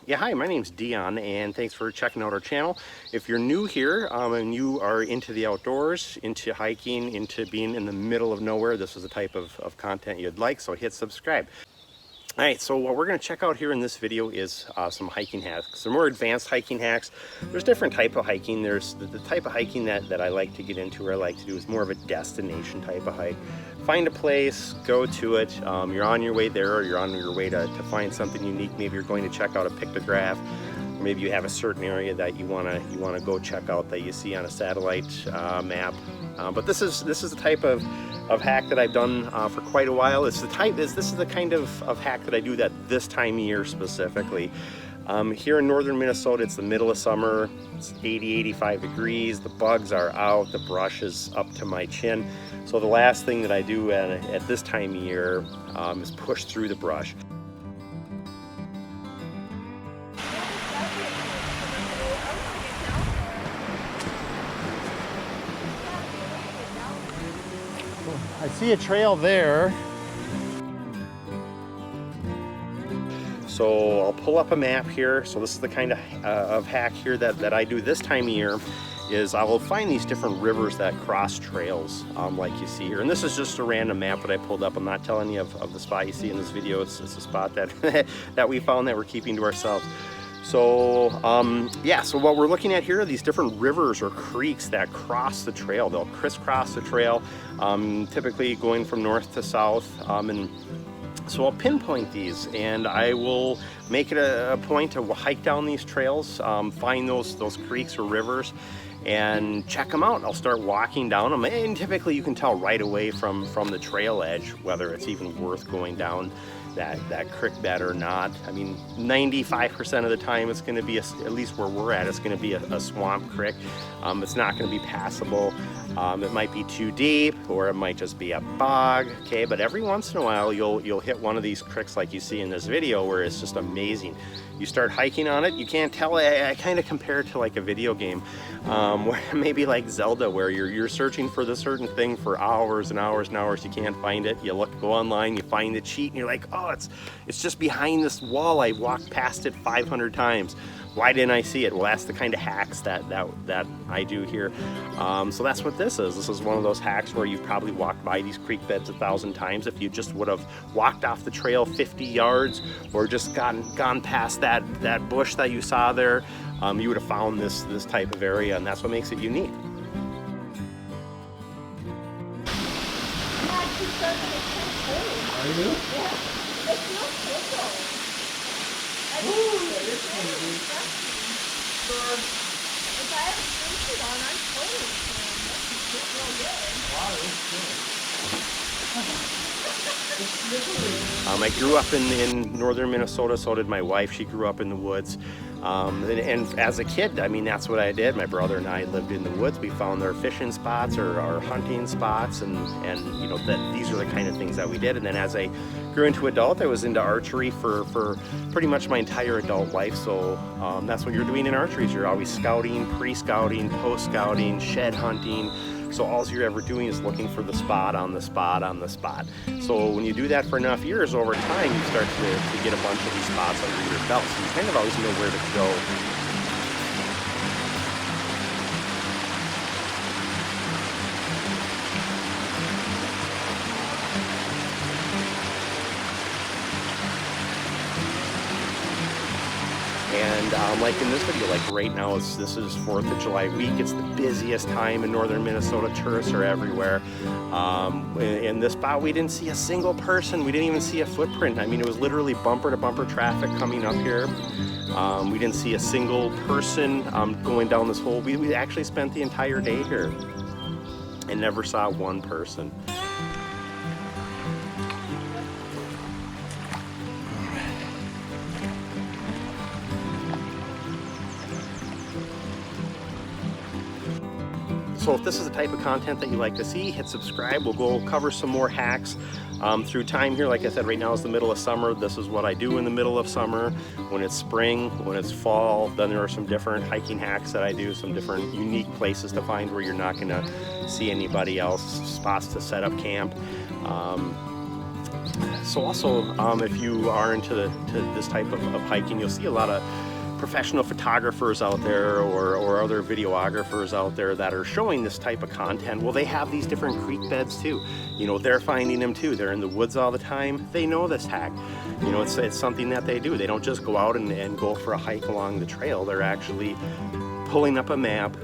Yeah, hi, my name's Dion, and thanks for checking out our channel. If you're new here and you are into the outdoors, into hiking, into being in the middle of nowhere, this is the type of content you'd like, so hit subscribe. All right, so what we're going to check out here in this video is some hiking hacks, some more advanced hiking hacks. There's different type of hiking. There's the type of hiking that I like to get into, or I like to do, is more of a destination type of hike. Find a place, go to it. You're on your way there, or you're on your way to find something unique. Maybe you're going to check out a pictograph. Maybe you have a certain area that you wanna go check out that you see on a satellite map. But this is the type of hack that I've done for quite a while. This is the kind of hack that I do that this time of year specifically. Here in northern Minnesota, it's the middle of summer. It's 80-85 degrees. The bugs are out. The brush is up to my chin. So the last thing that I do at this time of year is push through the brush. I see a trail there. So I'll pull up a map here. So this is the kind of hack here that I do this time of year, is I will find these different rivers that cross trails like you see here. And this is just a random map that I pulled up. I'm not telling you of the spot you see in this video. It's a spot that, that we found that we're keeping to ourselves. So yeah, so what we're looking at here are these different rivers or creeks that cross the trail. They'll crisscross the trail, typically going from north to south. And so I'll pinpoint these, and I will make it a point to hike down these trails, find those creeks or rivers, and check them out. I'll start walking down them, and typically you can tell right away from the trail edge whether it's even worth going down that creek bed or not. I mean, 95% of the time it's going to be, at least where we're at, it's going to be a swamp creek. It's not going to be passable. It might be too deep, or it might just be a bog. Okay, but every once in a while you'll hit one of these creeks like you see in this video, where it's just amazing. You start hiking on it, you can't tell. I kind of compare it to like a video game, where maybe like Zelda, where you're searching for the certain thing for hours and hours and hours. You can't find it. You go online, you find the cheat, and you're like, oh, it's just behind this wall. I walked past it 500 times. Why didn't I see it? Well, that's the kind of hacks that I do here. So that's what this is. This is one of those hacks where you've probably walked by these creek beds 1,000 times. If you just would have walked off the trail 50 yards, or just gone past that bush that you saw there, you would have found this type of area, and that's what makes it unique. Are you? Yeah. It feels good though. If I have a swimsuit on, I'm totally tan. That's real good. Wow, it's good. I grew up in northern Minnesota, so did my wife. She grew up in the woods. And as a kid, I mean, that's what I did. My brother and I lived in the woods. We found our fishing spots or our hunting spots, and you know, these are the kind of things that we did. And then as I grew into adult, I was into archery for pretty much my entire adult life. So that's what you're doing in archery, is you're always scouting, pre-scouting, post-scouting, shed hunting. So all you're ever doing is looking for the spot on the spot on the spot. So when you do that for enough years, over time, you start to get a bunch of these spots under your belt. So you kind of always know where to go. And like in this video, like right now, this is 4th of July week. It's the busiest time in northern Minnesota. Tourists are everywhere. In this spot, we didn't see a single person. We didn't even see a footprint. I mean, it was literally bumper to bumper traffic coming up here. We didn't see a single person going down this whole. We actually spent the entire day here and never saw one person. So if this is the type of content that you like to see, hit subscribe. We'll go cover some more hacks through time here. Like I said, right now is the middle of summer. This is what I do in the middle of summer. When it's spring, when it's fall, then there are some different hiking hacks that I do, some different unique places to find where you're not gonna see anybody else, spots to set up camp. So also, if you are into this type of hiking, you'll see a lot of professional photographers out there or other videographers out there that are showing this type of content. Well, they have these different creek beds too. You know, they're finding them too. They're in the woods all the time. They know this hack. You know, it's something that they do. They don't just go out and go for a hike along the trail. They're actually pulling up a map,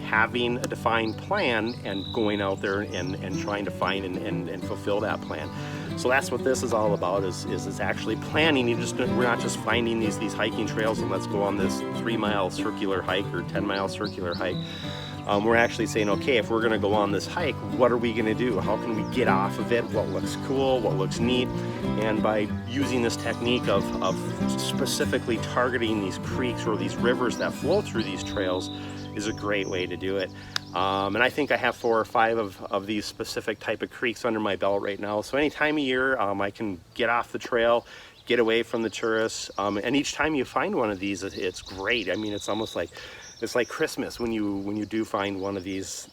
having a defined plan, and going out there and trying to find and fulfill that plan. So that's what this is all about, is actually planning. We're not just finding these hiking trails and let's go on this 3-mile circular hike or 10-mile circular hike. We're actually saying, okay, if we're gonna go on this hike, what are we gonna do? How can we get off of it? What looks cool, what looks neat? And by using this technique of specifically targeting these creeks or these rivers that flow through these trails is a great way to do it. And I think I have 4 or 5 of these specific type of creeks under my belt right now. So any time of year, I can get off the trail, get away from the tourists. And each time you find one of these, it's great. I mean, it's almost like, it's like Christmas when you do find one of these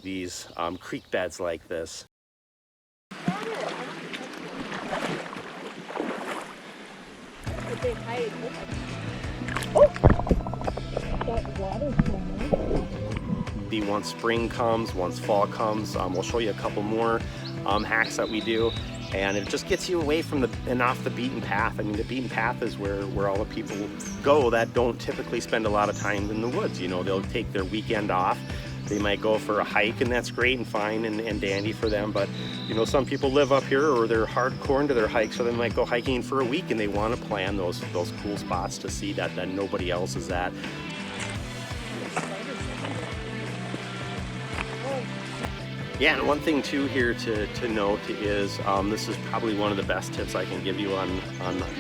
creek beds like this. Once spring comes, once fall comes, we'll show you a couple more hacks that we do, and it just gets you away from and off the beaten path. I mean, the beaten path is where all the people go that don't typically spend a lot of time in the woods. You know, they'll take their weekend off. They might go for a hike, and that's great and fine and dandy for them. But you know, some people live up here, or they're hardcore into their hike, so they might go hiking for a week, and they want to plan those cool spots to see that nobody else is at. Yeah, and one thing too here to note is this is probably one of the best tips I can give you on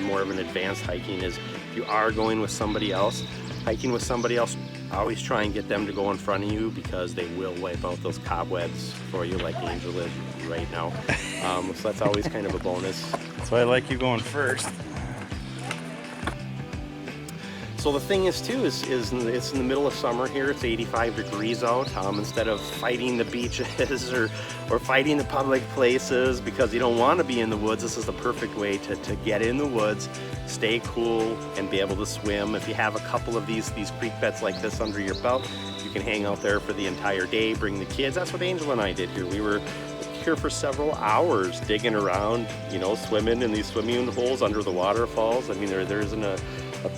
more of an advanced hiking is if you are going with somebody else, hiking with somebody else, always try and get them to go in front of you, because they will wipe out those cobwebs for you like Angel is right now. So that's always kind of a bonus. That's why I like you going first. So the thing is too, it's in the middle of summer here. It's 85 degrees out. Instead of fighting the beaches or fighting the public places because you don't want to be in the woods, this is the perfect way to get in the woods, stay cool, and be able to swim. If you have a couple of these creek beds like this under your belt, you can hang out there for the entire day, bring the kids. That's what Angel and I did here. We were here for several hours digging around, you know, swimming in these swimming holes under the waterfalls. I mean, there isn't a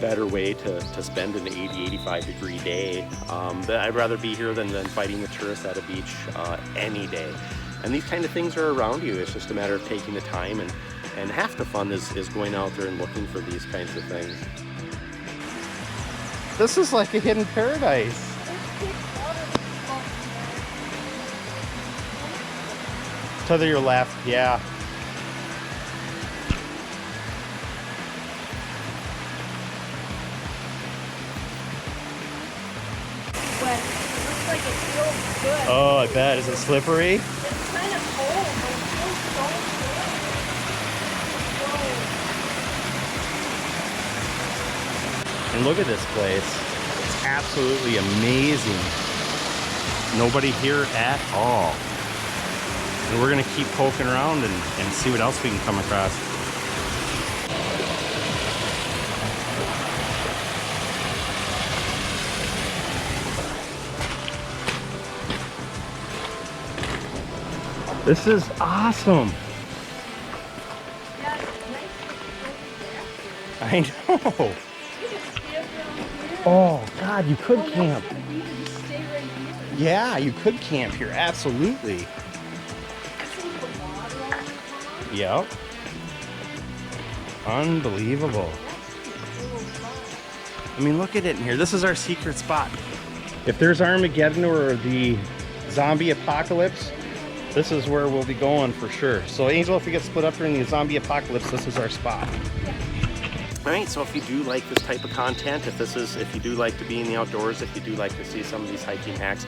better way to spend an 80-85 degree day. I'd rather be here than fighting the tourists at a beach any day. And these kind of things are around you. It's just a matter of taking the time, and half the fun is going out there and looking for these kinds of things. This is like a hidden paradise. To your left, yeah. But it looks like it feels good. Oh, I bet. Is it slippery? It's kind of cold, but it feels so good. And look at this place. It's absolutely amazing. Nobody here at all. And we're gonna keep poking around and see what else we can come across. This is awesome. Yeah, it's nice to I know. you can camp down here. Oh God, you could Oh, that's camp. gonna be to just stay right here. Yeah, you could camp here, absolutely. This is the water on the pond. Yep. Unbelievable. That's a little fun. I mean, look at it in here. This is our secret spot. If there's Armageddon or the zombie apocalypse, this is where we'll be going for sure. So Angel, if we get split up during the zombie apocalypse, this is our spot. All right, so if you do like this type of content, if you do like to be in the outdoors, if you do like to see some of these hiking hacks,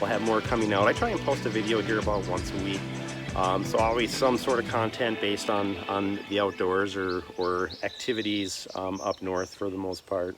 we'll have more coming out. I try and post a video here about once a week. So always some sort of content based on the outdoors or activities up north for the most part.